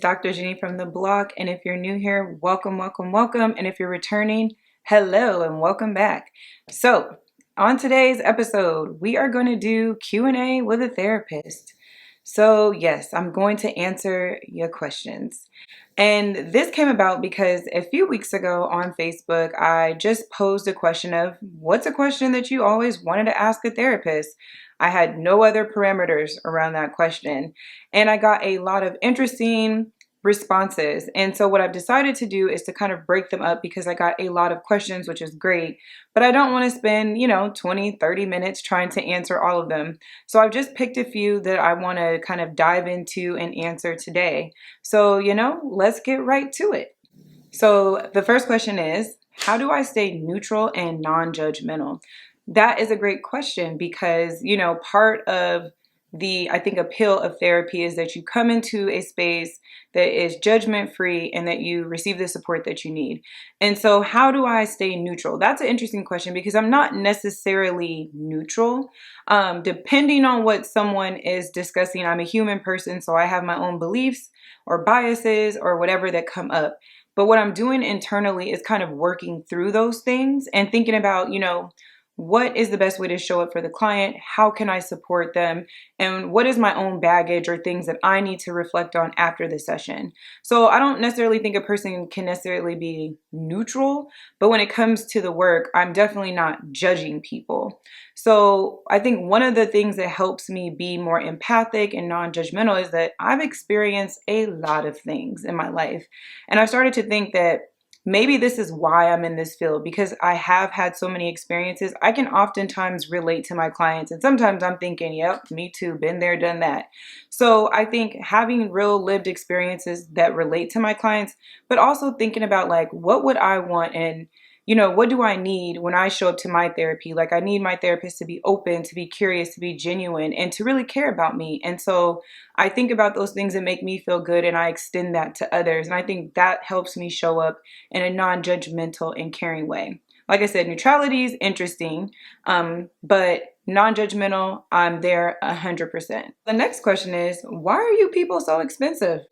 Dr. Jenny from the block, and if you're new here, welcome, welcome, welcome. And if you're returning, hello and welcome back. So, on today's episode, we are going to do Q&A with a therapist. So, yes, I'm going to answer your questions. And this came about because a few weeks ago on Facebook, I just posed a question of what's a question that you always wanted to ask a therapist? I had no other parameters around that question. And I got a lot of interesting responses. And so what I've decided to do is to kind of break them up because I got a lot of questions, which is great. But I don't want to spend, 20, 30 minutes trying to answer all of them. So I've just picked a few that I want to kind of dive into and answer today. So, let's get right to it. So the first question is, how do I stay neutral and non-judgmental? That is a great question because, part of I think, appeal of therapy is that you come into a space that is judgment free and that you receive the support that you need. And so how do I stay neutral? That's an interesting question because I'm not necessarily neutral. Depending on what someone is discussing, I'm a human person, so I have my own beliefs or biases or whatever that come up. But what I'm doing internally is kind of working through those things and thinking about, what is the best way to show up for the client? How can I support them? And what is my own baggage or things that I need to reflect on after the session? So I don't necessarily think a person can necessarily be neutral, but when it comes to the work, I'm definitely not judging people. So I think one of the things that helps me be more empathic and non-judgmental is that I've experienced a lot of things in my life. And I started to think that maybe this is why I'm in this field, because I have had so many experiences. I can oftentimes relate to my clients, and sometimes I'm thinking, yep, me too, been there, done that. So I think having real lived experiences that relate to my clients, but also thinking about like, what would I want and what do I need when I show up to my therapy? Like, I need my therapist to be open, to be curious, to be genuine, and to really care about me. And so I think about those things that make me feel good and I extend that to others. And I think that helps me show up in a non-judgmental and caring way. Like I said, neutrality is interesting, but non-judgmental, I'm there 100%. The next question is, why are you people so expensive?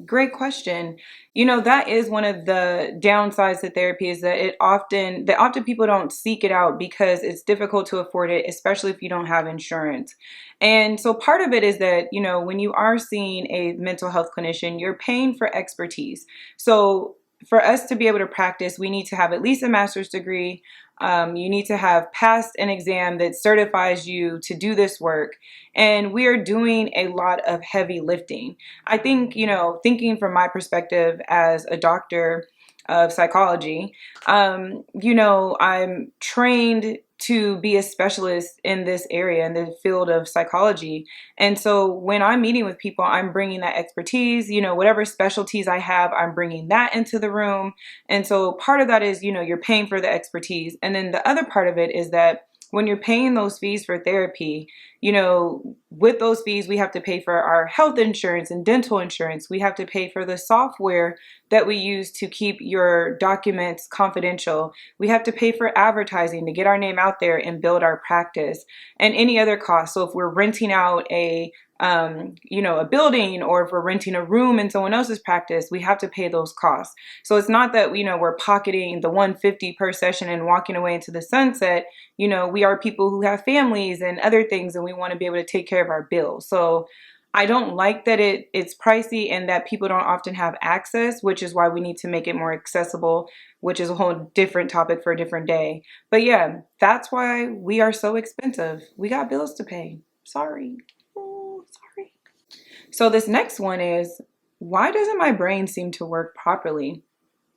Great question. That is one of the downsides to therapy is that often people don't seek it out because it's difficult to afford it, especially if you don't have insurance. And so part of it is that, when you are seeing a mental health clinician, you're paying for expertise. So for us to be able to practice, we need to have at least a master's degree. You need to have passed an exam that certifies you to do this work. And we are doing a lot of heavy lifting. I think, thinking from my perspective as a doctor of psychology, I'm trained to be a specialist in this area, in the field of psychology. And so when I'm meeting with people, I'm bringing that expertise, whatever specialties I have, I'm bringing that into the room. And so part of that is, you're paying for the expertise. And then the other part of it is that when you're paying those fees for therapy, with those fees, we have to pay for our health insurance and dental insurance. We have to pay for the software that we use to keep your documents confidential. We have to pay for advertising to get our name out there and build our practice and any other costs. So if we're renting out a building, or if we're renting a room in someone else's practice, we have to pay those costs. So it's not that, we're pocketing the $150 per session and walking away into the sunset. We are people who have families and other things, and we want to be able to take care of our bills. So I don't like that it's pricey and that people don't often have access, which is why we need to make it more accessible, which is a whole different topic for a different day. But yeah, that's why we are so expensive. We got bills to pay. Sorry. Sorry. So this next one is, why doesn't my brain seem to work properly?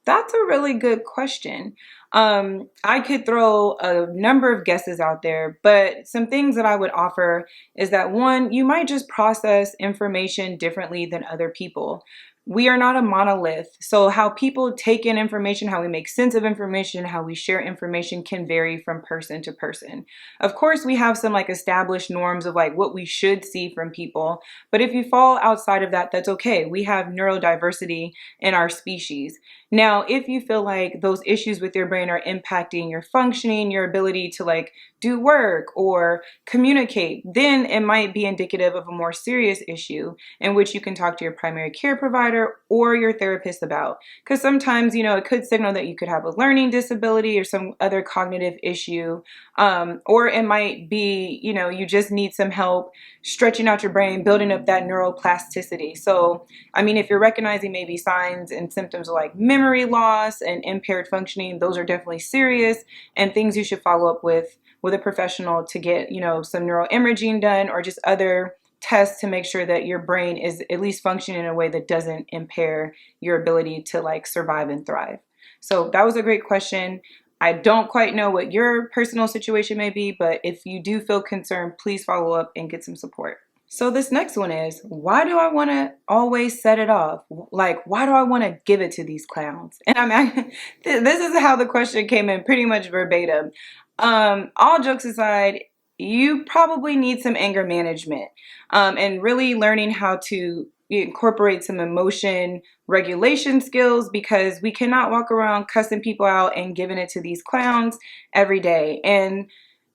That's a really good question. I could throw a number of guesses out there, but some things that I would offer is that one, you might just process information differently than other people. We are not a monolith. So how people take in information, how we make sense of information, how we share information can vary from person to person. Of course, we have some like established norms of like what we should see from people. But if you fall outside of that, that's okay. We have neurodiversity in our species. Now, if you feel like those issues with your brain are impacting your functioning, your ability to like do work or communicate, then it might be indicative of a more serious issue in which you can talk to your primary care provider provider or your therapist about. Because sometimes, it could signal that you could have a learning disability or some other cognitive issue. Or it might be, you just need some help stretching out your brain, building up that neuroplasticity. So, I mean, if you're recognizing maybe signs and symptoms like memory loss and impaired functioning, those are definitely serious and things you should follow up with a professional to get, some neuroimaging done or just other tests to make sure that your brain is at least functioning in a way that doesn't impair your ability to like survive and thrive. So that was a great question. I don't quite know what your personal situation may be, but if you do feel concerned, please follow up and get some support. So this next one is, why do I want to always set it off? Like, why do I want to give it to these clowns? And this is how the question came in, pretty much verbatim. All jokes aside, you probably need some anger management, and really learning how to incorporate some emotion regulation skills, because we cannot walk around cussing people out and giving it to these clowns every day. And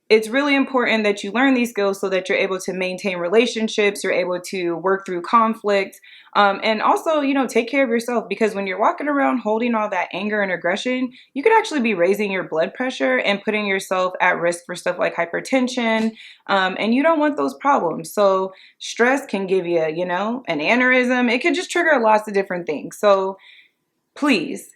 it's really important that you learn these skills so that you're able to maintain relationships, you're able to work through conflict, and also, take care of yourself, because when you're walking around holding all that anger and aggression, you could actually be raising your blood pressure and putting yourself at risk for stuff like hypertension, and you don't want those problems. So stress can give you, an aneurysm. It can just trigger lots of different things. So please,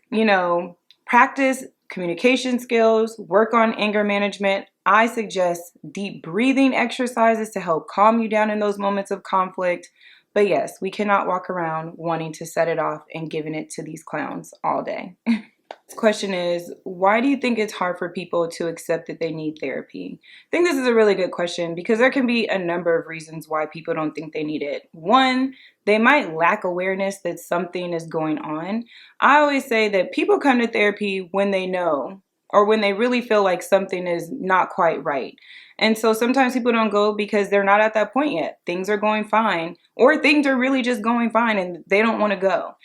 practice communication skills, work on anger management. I suggest deep breathing exercises to help calm you down in those moments of conflict. But yes, we cannot walk around wanting to set it off and giving it to these clowns all day. This question is, why do you think it's hard for people to accept that they need therapy? I think this is a really good question because there can be a number of reasons why people don't think they need it. One, they might lack awareness that something is going on. I always say that people come to therapy when they know or when they really feel like something is not quite right. And so sometimes people don't go because they're not at that point yet. Things are going fine, or things are really just going fine and they don't want to go.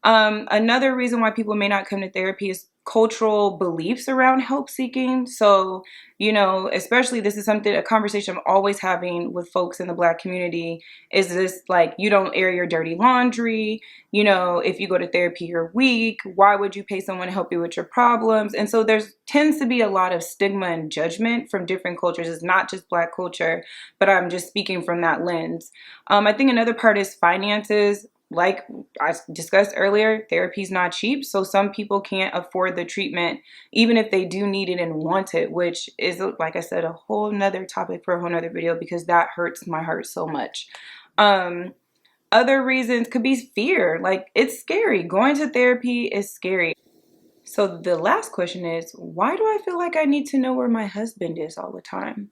Another reason why people may not come to therapy is cultural beliefs around help seeking. So, especially this is a conversation I'm always having with folks in the Black community, is this like, you don't air your dirty laundry. If you go to therapy, you're weak. Why would you pay someone to help you with your problems? And so there tends to be a lot of stigma and judgment from different cultures. It's not just Black culture, but I'm just speaking from that lens. I think another part is finances. Like I discussed earlier, therapy is not cheap. So some people can't afford the treatment, even if they do need it and want it, which is, like I said, a whole nother topic for a whole nother video, because that hurts my heart so much. Other reasons could be fear. Like, it's scary. Going to therapy is scary. So the last question is, why do I feel like I need to know where my husband is all the time?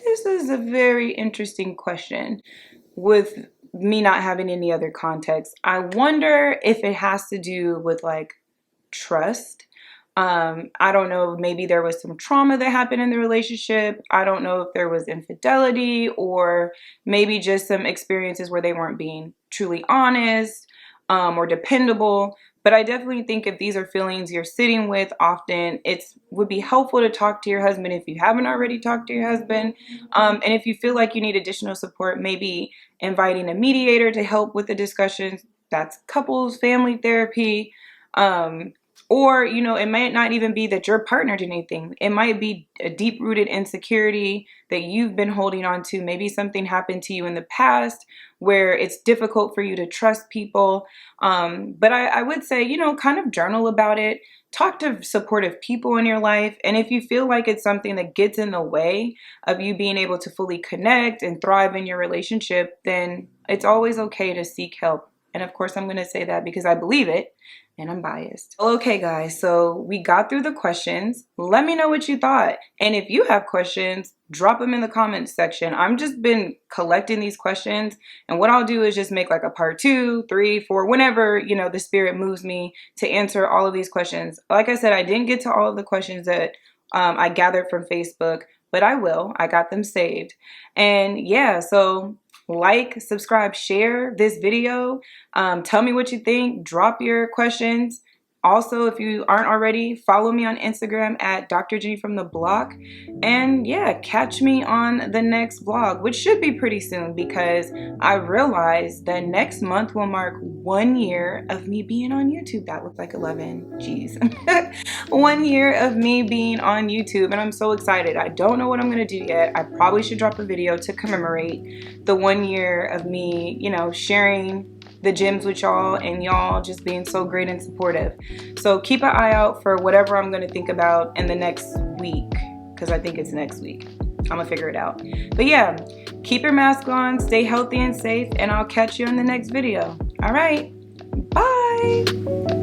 This is a very interesting question. With me not having any other context, I wonder if it has to do with like trust. I don't know, maybe there was some trauma that happened in the relationship. I don't know if there was infidelity, or maybe just some experiences where they weren't being truly honest, or dependable. But I definitely think if these are feelings you're sitting with often, it would be helpful to talk to your husband if you haven't already talked to your husband. And if you feel like you need additional support, maybe inviting a mediator to help with the discussions. That's couples, family therapy. Or, it might not even be that your partner did anything. It might be a deep-rooted insecurity that you've been holding on to. Maybe something happened to you in the past where it's difficult for you to trust people. But I would say, kind of journal about it. Talk to supportive people in your life. And if you feel like it's something that gets in the way of you being able to fully connect and thrive in your relationship, then it's always okay to seek help. And of course, I'm going to say that because I believe it and I'm biased. Okay, guys, so we got through the questions. Let me know what you thought. And if you have questions, drop them in the comments section. I've just been collecting these questions, and what I'll do is just make like a part 2, 3, 4, whenever, the spirit moves me to answer all of these questions. Like I said, I didn't get to all of the questions that I gathered from Facebook, but I will. I got them saved. And yeah, so like, subscribe, share this video. Tell me what you think. Drop your questions. Also, if you aren't already, follow me on Instagram at Dr. Jenny from the block. And yeah, catch me on the next vlog, which should be pretty soon, because I realized that next month will mark 1 year of me being on YouTube. That looked like 11. Jeez. 1 year of me being on YouTube, and I'm so excited. I don't know what I'm gonna do yet. I probably should drop a video to commemorate the 1 year of me, you know, sharing the gems with y'all, and y'all just being so great and supportive. So keep an eye out for whatever I'm going to think about in the next week, because I think it's next week. I'm gonna figure it out. But yeah, keep your mask on, stay healthy and safe, and I'll catch you in the next video. All right, bye.